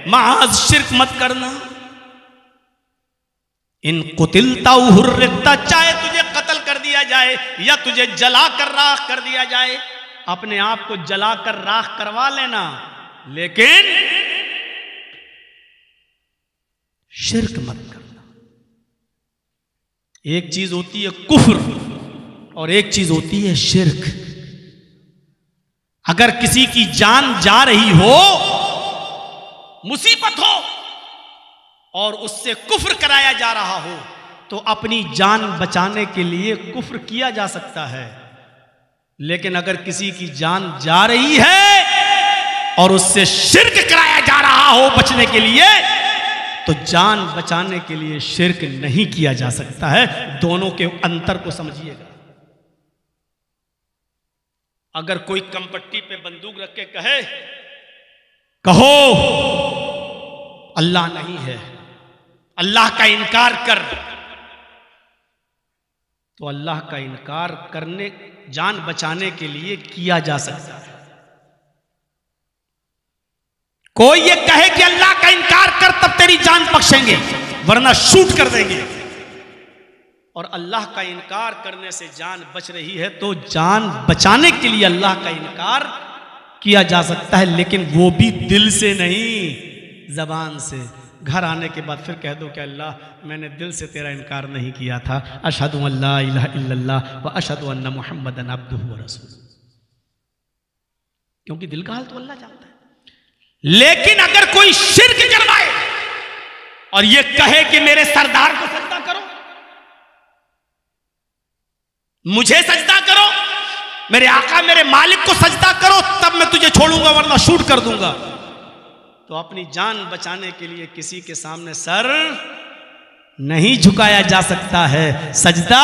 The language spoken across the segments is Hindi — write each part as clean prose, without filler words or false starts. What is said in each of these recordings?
माज शिरक मत करना। इन कुतिलता हुर्रिकता, चाहे तुझे कत्ल कर दिया जाए या तुझे जला कर राख कर दिया जाए, अपने आप को जला कर राख करवा लेना, लेकिन शिरक मत करना। एक चीज होती है कुफ्र और एक चीज होती है शिरक। अगर किसी की जान जा रही हो, मुसीबत हो और उससे कुफ्र कराया जा रहा हो, तो अपनी जान बचाने के लिए कुफ्र किया जा सकता है। लेकिन अगर किसी की जान जा रही है और उससे शिर्क कराया जा रहा हो बचने के लिए, तो जान बचाने के लिए शिर्क नहीं किया जा सकता है। दोनों के अंतर को समझिएगा। अगर कोई कमपट्टी पे बंदूक रख के कहो अल्लाह नहीं है, अल्लाह का इनकार कर, तो अल्लाह का इनकार करने, जान बचाने के लिए किया जा सकता है। कोई ये कहे कि अल्लाह का इनकार कर तब तेरी जान बख्शेंगे, वरना शूट कर देंगे, और अल्लाह का इनकार करने से जान बच रही है, तो जान बचाने के लिए अल्लाह का इनकार किया जा सकता है, लेकिन वो भी दिल से नहीं, जबान से। घर आने के बाद फिर कह दो कि अल्लाह मैंने दिल से तेरा इनकार नहीं किया था, अशहदु अल्ला इलाहा इल्लल्लाह व अशहदु अन्ना मुहम्मदन अब्दुहु व रसूलुहु, क्योंकि दिल का हाल तो अल्लाह जानता है। लेकिन अगर कोई शिर्क करवाए और ये कहे कि मेरे सरदार को सजदा करो, मुझे सजदा करो, मेरे आका मेरे मालिक को सजदा करो, तब मैं तुझे छोड़ूंगा वरना शूट कर दूंगा, तो अपनी जान बचाने के लिए किसी के सामने सर नहीं झुकाया जा सकता है, सजदा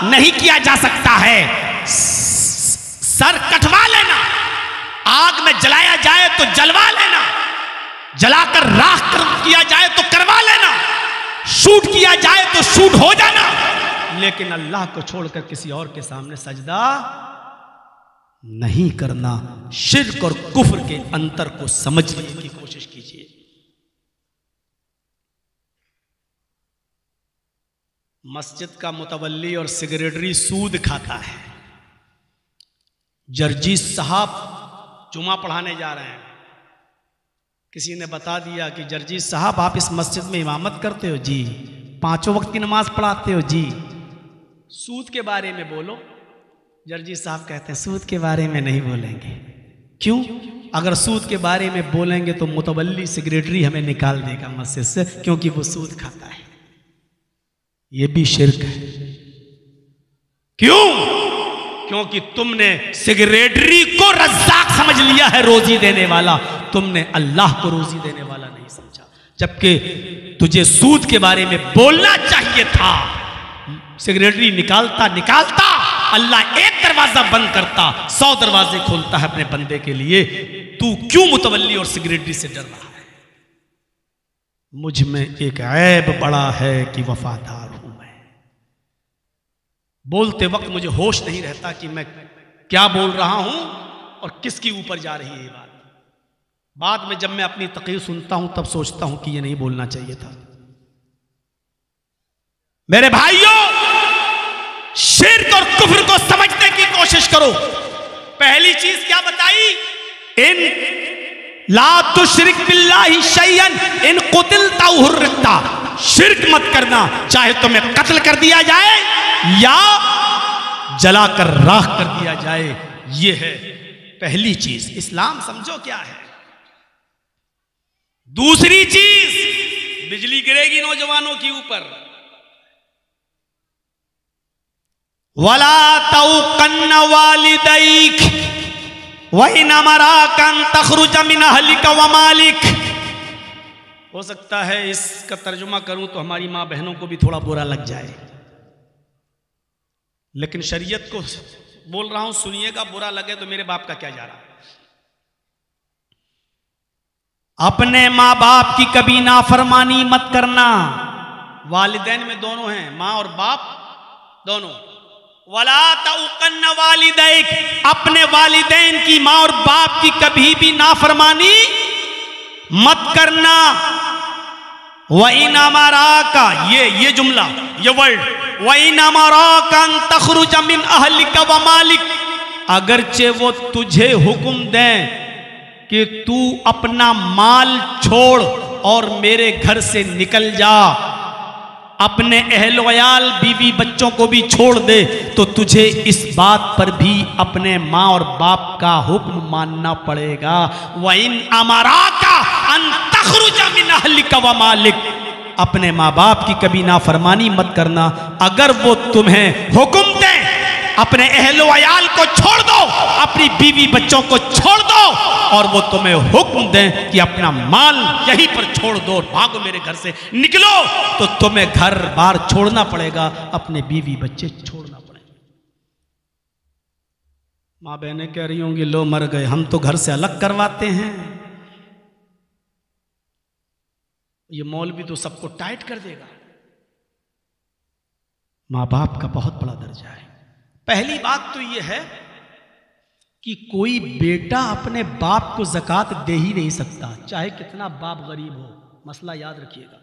नहीं किया जा सकता है। सर कटवा लेना, आग में जलाया जाए तो जलवा लेना, जलाकर राख किया जाए तो करवा लेना, शूट किया जाए तो शूट हो जाना, लेकिन अल्लाह को छोड़कर किसी और के सामने सजदा नहीं करना। शिर्क और कुफ्र के अंतर को समझने की कोशिश कीजिए। मस्जिद का मुतवल्ली और सेक्रेटरी सूद खाता है। जर्जी साहब जुमा पढ़ाने जा रहे हैं, किसी ने बता दिया कि जर्जी साहब आप इस मस्जिद में इमामत करते हो जी, 5 वक्त की नमाज पढ़ाते हो जी, सूद के बारे में बोलो। जर्जी साहब कहते हैं सूद के बारे में नहीं बोलेंगे। क्यों? अगर सूद के बारे में बोलेंगे तो मुतवल्ली सेक्रेटरी हमें निकाल देगा मस्जिद से, क्योंकि वो सूद खाता है। ये भी शिर्क है। क्यों? क्योंकि तुमने सेक्रेटरी को रज़्ज़ाक समझ लिया है, रोजी देने वाला, तुमने अल्लाह को रोजी देने वाला नहीं समझा, जबकि तुझे सूद के बारे में बोलना चाहिए था। सेक्रेटरी निकालता अल्लाह एक दरवाजा बंद करता, 100 दरवाजे खोलता है अपने बंदे के लिए। तू क्यों मुतवल्ली और सेक्रेटरी से डर रहा है? मुझ में एक ऐब बड़ा है कि वफादार हूं मैं। बोलते वक्त मुझे होश नहीं रहता कि मैं क्या बोल रहा हूं और किसके ऊपर जा रही है ये बात। बाद में जब मैं अपनी तक़रीर सुनता हूं तब सोचता हूं कि ये नहीं बोलना चाहिए था। मेरे भाइयों, शिर्क और कुफ्र को समझने की कोशिश करो। पहली चीज क्या बताई? इन ला तुश्रिक बिल्लाहि शैअन इन कुतिलता हुर्रिकता, शिर्क मत करना, चाहे तुम्हें कत्ल कर दिया जाए या जलाकर राख कर दिया जाए। यह है पहली चीज। इस्लाम समझो क्या है। दूसरी चीज, बिजली गिरेगी नौजवानों के ऊपर। वला तौकन्न वालिदैक वइन अमराकन तखरुज मिन अहलिक व मालिक। हो सकता है इसका तर्जुमा करूं तो हमारी मां बहनों को भी थोड़ा बुरा लग जाए, लेकिन शरीयत को बोल रहा हूं, सुनिएगा। बुरा लगे तो मेरे बाप का क्या जा रहा। अपने माँ बाप की कभी नाफरमानी मत करना। वालिदैन में दोनों हैं, माँ और बाप दोनों। वला तौकन्न वालिदैक, अपने वालिदैन की, माँ और बाप की कभी भी नाफरमानी मत करना। वही नामारा का ये जुमला, ये वर्ड, वही नामारा का तखरुज मिन अहलिका व मालिक, अगरचे वो तुझे हुक्म दें कि तू अपना माल छोड़ और मेरे घर से निकल जा, अपने अहल-वयाल बीवी बच्चों को भी छोड़ दे, तो तुझे इस बात पर भी अपने माँ और बाप का हुक्म मानना पड़ेगा। वइन अमरा का अन तखरुज मिन अहलिका व मालिक, अपने माँ बाप की कभी नाफरमानी मत करना। अगर वो तुम्हें हुक्म दें अपने अहल-वयाल को छोड़ दो, अपनी बीवी बच्चों को छोड़ दो, और वो तुम्हें हुक्म दें कि अपना माल यहीं पर छोड़ दो, भागो मेरे घर से निकलो, तो तुम्हें घर बार छोड़ना पड़ेगा, अपने बीवी बच्चे छोड़ना पड़ेगा। माँ बहनें कह रही होंगी लो मर गए, हम तो घर से अलग करवाते हैं। ये मौलवी तो सबको टाइट कर देगा। माँ बाप का बहुत बड़ा दर्जा है। पहली बात तो यह है कि कोई बेटा अपने बाप को ज़कात दे ही नहीं सकता, चाहे कितना बाप गरीब हो। मसला याद रखिएगा।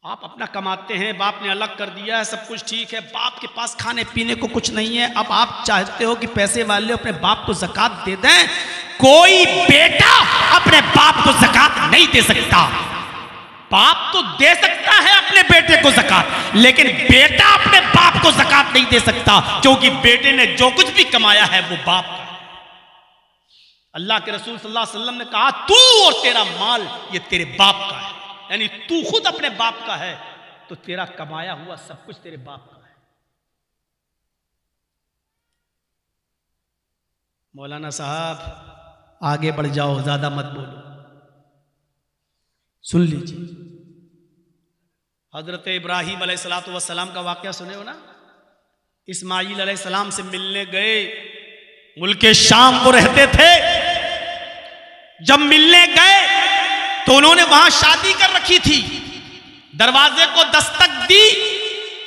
आप अपना कमाते हैं, बाप ने अलग कर दिया है, सब कुछ ठीक है, बाप के पास खाने पीने को कुछ नहीं है, अब आप चाहते हो कि पैसे वाले अपने बाप को ज़कात दे दें। कोई बेटा अपने बाप को ज़कात नहीं दे सकता। बाप तो दे सकता है अपने बेटे को ज़कात, लेकिन बेटा अपने बाप को ज़कात नहीं दे सकता, क्योंकि बेटे ने जो कुछ भी कमाया है वो बाप का है। अल्लाह के रसूल सल्लल्लाहु अलैहि वसल्लम ने कहा तू और तेरा माल ये तेरे बाप का है, यानी तू खुद अपने बाप का है तो तेरा कमाया हुआ सब कुछ तेरे बाप का है। मौलाना साहब आगे बढ़ जाओ, ज्यादा मत बोलो, सुन लीजिए। हजरत इब्राहीम अलैहिस्सलातु वस्सलाम का वाकया सुने हो ना। इस्माईल अलैहिस्सलाम से मिलने गए, मुल्के शाम को रहते थे। जब मिलने गए तो उन्होंने वहां शादी कर रखी थी। दरवाजे को दस्तक दी,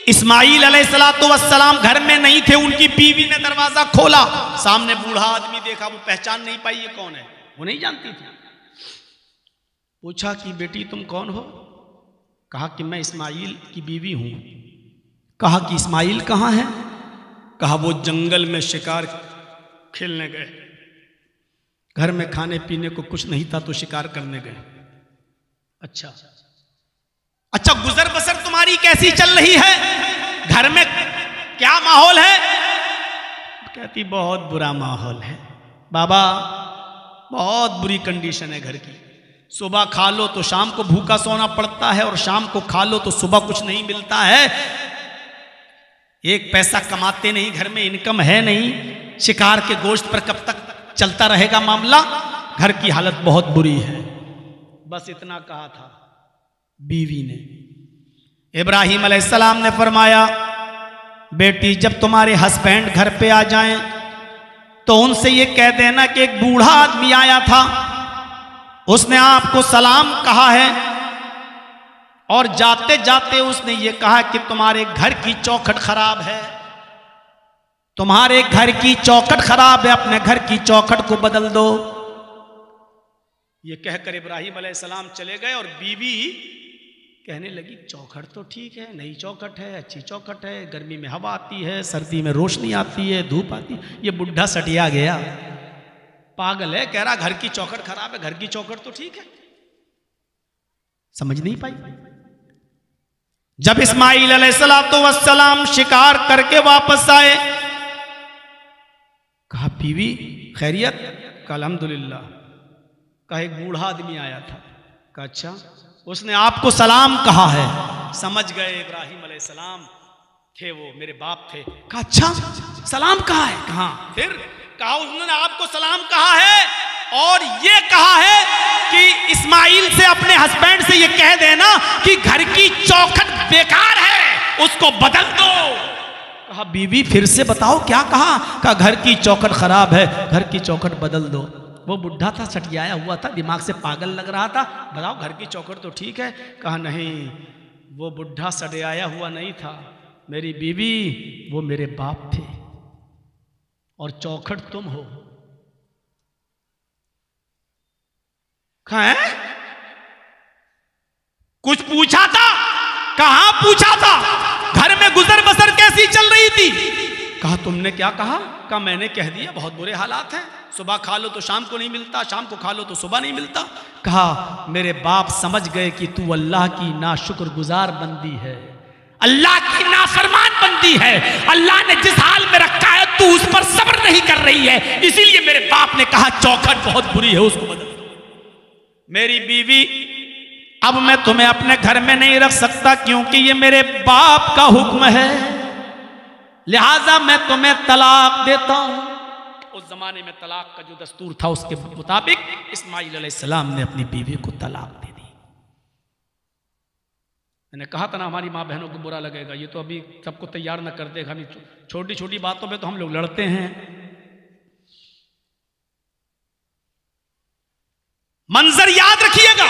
इस्माईल अलैहिस्सलातु वस्सलाम घर में नहीं थे, उनकी बीवी ने दरवाजा खोला। सामने बूढ़ा आदमी देखा, वो पहचान नहीं पाई ये कौन है, वो नहीं जानती थी। पूछा कि बेटी तुम कौन हो? कहा कि मैं इस्माईल की बीवी हूं। कहा कि इस्माईल कहाँ है? कहा वो जंगल में शिकार खेलने गए, घर में खाने पीने को कुछ नहीं था तो शिकार करने गए। अच्छा अच्छा, गुजर बसर तुम्हारी कैसी चल रही है? घर में क्या माहौल है? कहती बहुत बुरा माहौल है बाबा, बहुत बुरी कंडीशन है घर की। सुबह खा लो तो शाम को भूखा सोना पड़ता है, और शाम को खा लो तो सुबह कुछ नहीं मिलता है। एक पैसा कमाते नहीं, घर में इनकम है नहीं, शिकार के गोश्त पर कब तक चलता रहेगा मामला? घर की हालत बहुत बुरी है। बस इतना कहा था बीवी ने। इब्राहीम अलैहिस्सलाम ने फरमाया बेटी जब तुम्हारे हस्बैंड घर पे आ जाएं तो उनसे ये कह देना कि एक बूढ़ा आदमी आया था, उसने आपको सलाम कहा है, और जाते जाते उसने ये कहा कि तुम्हारे घर की चौखट खराब है, तुम्हारे घर की चौखट खराब है, अपने घर की चौखट को बदल दो। ये कहकर इब्राहीम अलैहिस्सलाम चले गए, और बीवी कहने लगी चौखट तो ठीक है, नई चौखट है, अच्छी चौखट है, गर्मी में हवा आती है, सर्दी में रोशनी आती है, धूप आती है। ये बुढ़ा सटिया गया, पागल है, कह रहा घर की चौखट खराब है, घर की चौखट तो ठीक है। समझ नहीं पाई। जब इस्माईल अलैहिस्सलातु वस्सलाम शिकार करके वापस आए, कहा बीवी खैरियत? कहा अल्हम्दुलिल्लाह। कहा एक बूढ़ा आदमी आया था। कहा अच्छा, उसने आपको सलाम कहा है। समझ गए इब्राहीम अलैहिस्सलाम थे वो, मेरे बाप थे। कहा अच्छा, सलाम कहा है? कहा फिर? कहा उन्होंने आपको सलाम कहा है, और ये कहा है कि इस्माईल से अपने हस्बैंड से ये कह देना कि घर की चौखट बेकार है, उसको बदल दो। कहा बीवी फिर से बताओ क्या कहा? कहा घर की चौखट खराब है, घर की चौखट बदल दो। वो बुढ़ा था, सटियाया हुआ था, दिमाग से पागल लग रहा था। बताओ घर की चौखट तो ठीक है। कहा नहीं, वो बुढ़ा सटियाया हुआ नहीं था, मेरी बीवी वो मेरे बाप थे, और चौखट तुम हो। कहा है? कुछ पूछा था? कहां पूछा था? घर में गुजर बसर कैसी चल रही थी? कहा तुमने क्या कहा? कहा मैंने कह दिया बहुत बुरे हालात हैं, सुबह खा लो तो शाम को नहीं मिलता, शाम को खा लो तो सुबह नहीं मिलता। कहा मेरे बाप समझ गए कि तू अल्लाह की नाशुक्रगुजार बंदी है, अल्लाह की नाफरमान बंदी है, अल्लाह ने जिस हाल में रखा है तू उस पर सब्र नहीं कर रही है, इसीलिए मेरे बाप ने कहा चौखट बहुत बुरी है, उसको बदल। मेरी बीवी अब मैं तुम्हें अपने घर में नहीं रख सकता क्योंकि ये मेरे बाप का हुक्म है, लिहाजा मैं तुम्हें तलाक देता हूं। उस जमाने में तलाक का जो दस्तूर था उसके मुताबिक इस्माइल अलैहिस्सलाम ने अपनी बीवी को तलाक दे दी। मैंने कहा था ना हमारी माँ बहनों को बुरा लगेगा, ये तो अभी सबको तैयार ना कर देगा, छोटी छोटी बातों पे तो हम लोग लड़ते हैं। मंजर याद रखिएगा,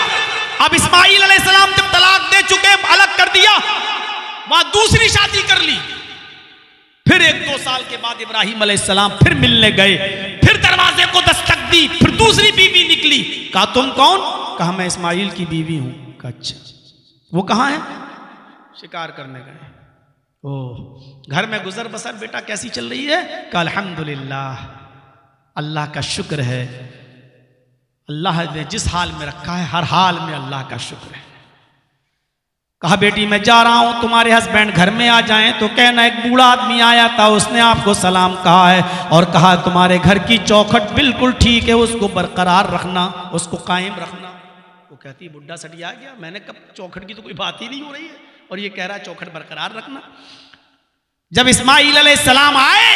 अब इस्माइल अलैहिस्सलाम जब तलाक दे चुके, अलग कर दिया, वहां दूसरी शादी कर ली, फिर 1-2 साल के बाद इब्राहिम अलैहिस्सलाम फिर मिलने गए, फिर दरवाजे को दस्तक दी, फिर दूसरी बीवी निकली। कहा तुम कौन? कहा मैं इस्माइल की बीवी हूं। कहा अच्छा, वो कहां है? शिकार करने गए। ओ घर में गुजर बसर बेटा कैसी चल रही है? कहा अल्हम्दुलिल्लाह, अल्लाह का शुक्र है, अल्लाह ने जिस हाल में रखा है हर हाल में अल्लाह का शुक्र है। कहा बेटी मैं जा रहा हूं, तुम्हारे हस्बैंड घर में आ जाएं तो कहना एक बूढ़ा आदमी आया था, उसने आपको सलाम कहा है और कहा तुम्हारे घर की चौखट बिल्कुल ठीक है, उसको बरकरार रखना, उसको कायम रखना। वो कहती है बुढ़ा सटिया गया, मैंने कब चौखट की तो कोई बात ही नहीं हो रही है और ये कह रहा है चौखट बरकरार रखना। जब इस्माइल अलैहिस्सलाम आए,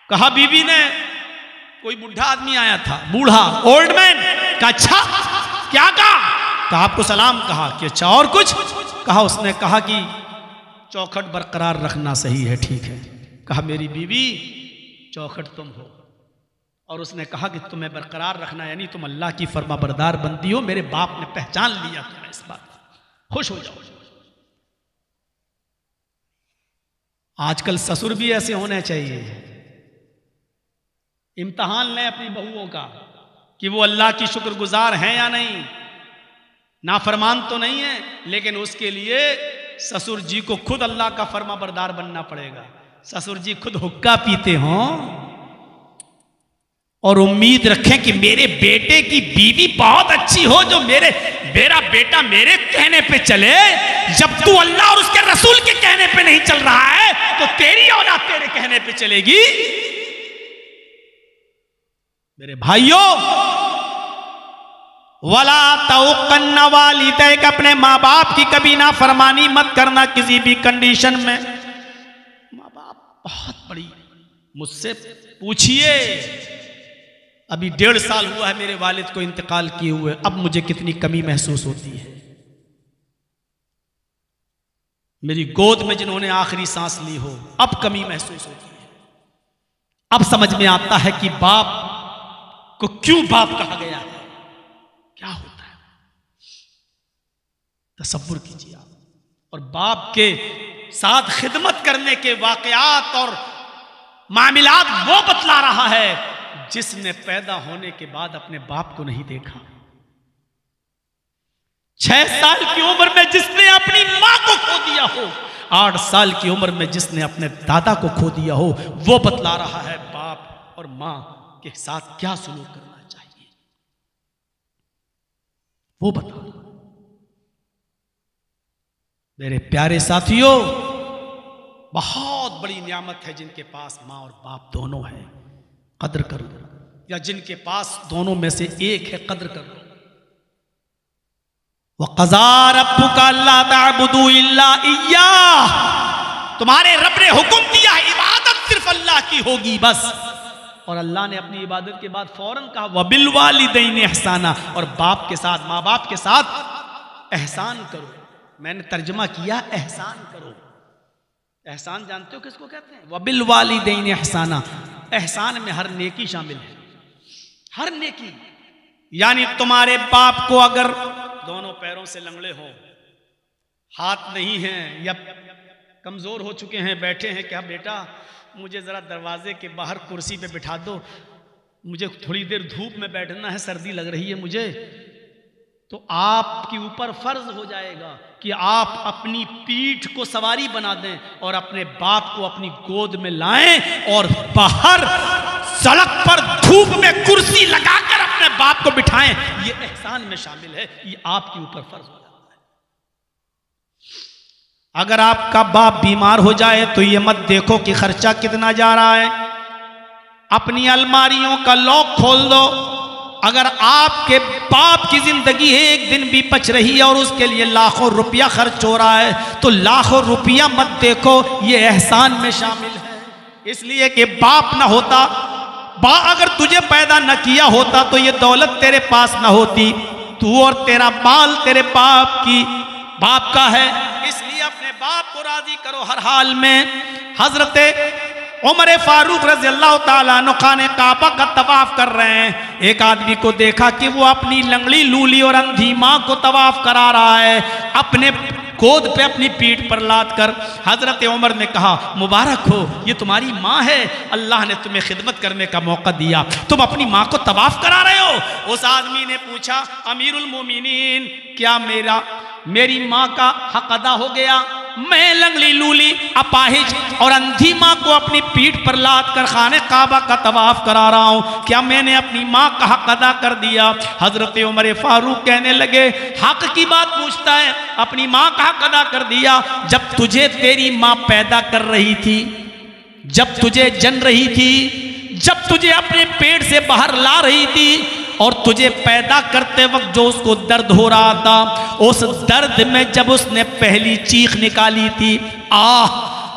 कहा बीवी ने कोई बुढ़ा आदमी आया था, बूढ़ा ओल्ड मैन। कहा अच्छा क्या कहा? कहा आपको सलाम कहा। कि अच्छा और कुछ? कहा उसने कहा कि चौखट बरकरार रखना सही है, ठीक है। कहा मेरी बीवी चौखट तुम हो, और उसने कहा कि तुम्हें बरकरार रखना यानी तुम अल्लाह की फरमाबरदार बंदी हो, मेरे बाप ने पहचान लिया तुम्हें इस बात, खुश हो जाओ। आजकल ससुर भी ऐसे होने चाहिए, इम्तिहान लें अपनी बहुओं का कि वो अल्लाह की शुक्रगुजार हैं या नहीं। नाफरमान तो नहीं है, लेकिन उसके लिए ससुर जी को खुद अल्लाह का फर्मा बरदार बनना पड़ेगा। ससुर जी खुद हुक्का पीते हों और उम्मीद रखें कि मेरे बेटे की बीवी बहुत अच्छी हो, जो मेरा बेटा मेरे कहने पे चले। जब तू अल्लाह और उसके रसूल के कहने पे नहीं चल रहा है तो तेरी औलाद तेरे कहने पे चलेगी। मेरे भाइयों, वला तौकन्ना वालिदैक, अपने माँ बाप की कभी ना फरमानी मत करना किसी भी कंडीशन में। माँ बाप बहुत बड़ी, मुझसे पूछिए, अभी 1.5 साल हुआ है मेरे वालिद को इंतकाल किए हुए, अब मुझे कितनी कमी महसूस होती है। मेरी गोद में जिन्होंने आखिरी सांस ली हो, अब कमी महसूस होती है। अब समझ में आता है कि बाप को क्यों बाप कहा गया है, क्या होता है। तसव्वुर कीजिए आप, और बाप के साथ खिदमत करने के वाकयात और मामलात वो बतला रहा है जिसने पैदा होने के बाद अपने बाप को नहीं देखा। 6 साल की उम्र में जिसने अपनी मां को खो दिया हो, 8 साल की उम्र में जिसने अपने दादा को खो दिया हो, वो बतला रहा है बाप और मां के साथ क्या सलूक करना चाहिए, वो बता। मेरे प्यारे साथियों, बहुत बड़ी नियामत है जिनके पास मां और बाप दोनों है, कद्र करो, या जिनके पास दोनों में से एक है कद्र करो। वक़ज़ा रब्बुका अल्ला तअबुदू इल्ला इय्याह, तुम्हारे रब ने हुक्म दिया है इबादत सिर्फ अल्लाह की होगी बस। और अल्लाह ने अपनी इबादत के बाद फौरन कहा वबिल वालिदैनि इहसाना, और बाप के साथ, माँ बाप के साथ एहसान करो। मैंने तर्जुमा किया एहसान करो। एहसान जानते हो किसको कहते हैं? वबिल वालिदैनि इहसाना। एहसान में हर नेकी शामिल है, हर नेकी। यानी तुम्हारे बाप को अगर दोनों पैरों से लंगड़े हो, हाथ नहीं हैं या कमजोर हो चुके हैं, बैठे हैं, क्या बेटा मुझे जरा दरवाजे के बाहर कुर्सी पे बिठा दो, मुझे थोड़ी देर धूप में बैठना है, सर्दी लग रही है मुझे, तो आपके ऊपर फर्ज हो जाएगा कि आप अपनी पीठ को सवारी बना दें और अपने बाप को अपनी गोद में लाएं और बाहर सड़क पर धूप में कुर्सी लगाकर अपने बाप को बिठाएं। ये एहसान में शामिल है, ये आपके ऊपर फर्ज हो जाता है। अगर आपका बाप बीमार हो जाए तो ये मत देखो कि खर्चा कितना जा रहा है, अपनी अलमारियों का लॉक खोल दो। अगर आपके बाप की जिंदगी एक दिन भी बच रही है और उसके लिए लाखों रुपया खर्च हो रहा है तो लाखों रुपया मत देखो, ये एहसान में शामिल है। इसलिए कि बाप ना होता, अगर तुझे पैदा न किया होता तो ये दौलत तेरे पास ना होती। तू और तेरा माल तेरे बाप का है, इसलिए अपने बाप को राजी करो हर हाल में। हजरत उमर फारूक रज़ी अल्लाह ताला अन्हु खाने काबा का तवाफ कर रहे हैं। एक आदमी को देखा कि वो अपनी लंगड़ी लूली और अंधी माँ को तवाफ करा रहा है, अपने गोद पे अपनी पीठ पर लाद कर। हजरत उमर ने कहा, मुबारक हो, ये तुम्हारी माँ है, अल्लाह ने तुम्हें खिदमत करने का मौका दिया, तुम अपनी माँ को तवाफ करा रहे हो। उस आदमी ने पूछा, अमीरुल मोमिनीन, क्या मेरी माँ का हक अदा हो गया? मैं लंगड़ी लूली, अपाहिज और अंधी माँ को अपनी पीठ पर लाद कर खाने काबा का तवाफ करा रहा हूँ, क्या मैंने अपनी माँ का हक अदा कर दिया? हजरत उमर फारूक कहने लगे, हक की बात पूछता है, अपनी माँ का हक अदा कर दिया। जब तुझे तेरी माँ पैदा कर रही थी, जब तुझे जन रही थी, जब तुझे अपने पेट से बाहर ला रही थी और तुझे पैदा करते वक्त जो उसको दर्द हो रहा था, उस दर्द में जब उसने पहली चीख निकाली थी,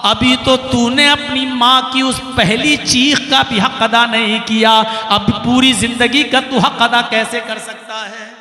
अभी तो तूने अपनी माँ की उस पहली चीख का भी हक अदा नहीं किया, अब पूरी जिंदगी का तू हक अदा कैसे कर सकता है?